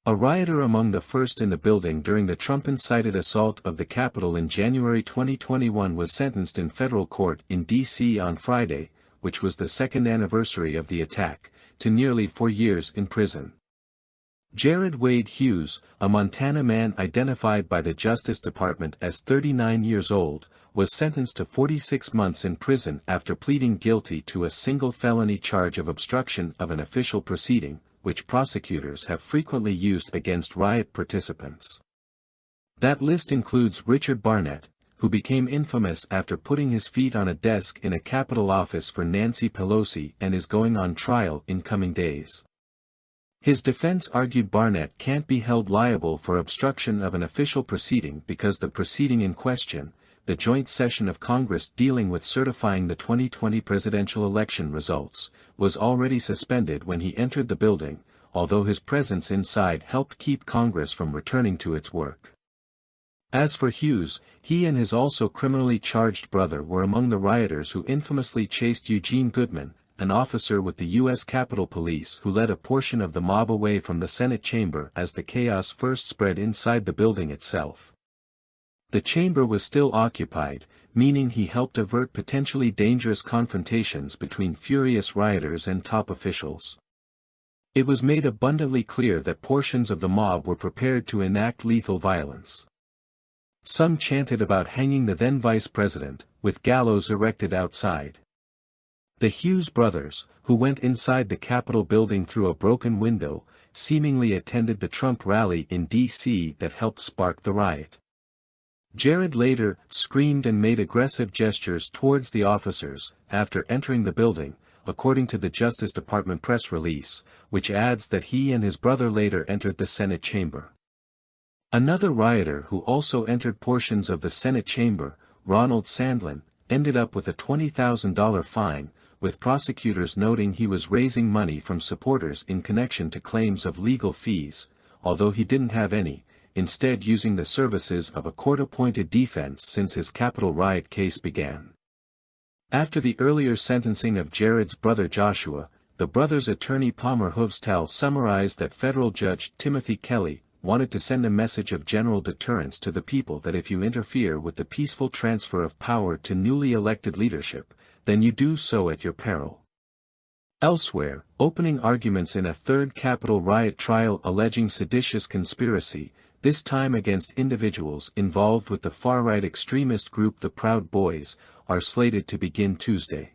A rioter among the first in the building during the Trump-incited assault of the Capitol in January 2021 was sentenced in federal court in D.C. on Friday, which was the second anniversary of the attack, to nearly 4 years in prison. Jared Wade Hughes, a Montana man identified by the Justice Department as 39 years old, was sentenced to 46 months in prison after pleading guilty to a single felony charge of obstruction of an official proceeding, which prosecutors have frequently used against riot participants. That list includes Richard Barnett, who became infamous after putting his feet on a desk in a Capitol office for Nancy Pelosi and is going on trial in coming days. His defense argued Barnett can't be held liable for obstruction of an official proceeding because the proceeding in question, the joint session of Congress dealing with certifying the 2020 presidential election results, was already suspended when he entered the building, although his presence inside helped keep Congress from returning to its work. As for Hughes, he and his also criminally charged brother were among the rioters who infamously chased Eugene Goodman, an officer with the U.S. Capitol Police who led a portion of the mob away from the Senate chamber as the chaos first spread inside the building itself. The chamber was still occupied, meaning he helped avert potentially dangerous confrontations between furious rioters and top officials. It was made abundantly clear that portions of the mob were prepared to enact lethal violence. Some chanted about hanging the then vice president, with gallows erected outside. The Hughes brothers, who went inside the Capitol building through a broken window, seemingly attended the Trump rally in D.C. that helped spark the riot. Jared later screamed and made aggressive gestures towards the officers after entering the building, according to the Justice Department press release, which adds that he and his brother later entered the Senate chamber. Another rioter who also entered portions of the Senate chamber, Ronald Sandlin, ended up with a $20,000 fine, with prosecutors noting he was raising money from supporters in connection to claims of legal fees, although he didn't have any, instead using the services of a court-appointed defense since his Capitol riot case began. After the earlier sentencing of Jared's brother Joshua, the brother's attorney Palmer Hovstal summarized that federal judge Timothy Kelly wanted to send a message of general deterrence to the people that if you interfere with the peaceful transfer of power to newly elected leadership, then you do so at your peril. Elsewhere, opening arguments in a third Capitol riot trial alleging seditious conspiracy, this time against individuals involved with the far-right extremist group the Proud Boys, are slated to begin Tuesday.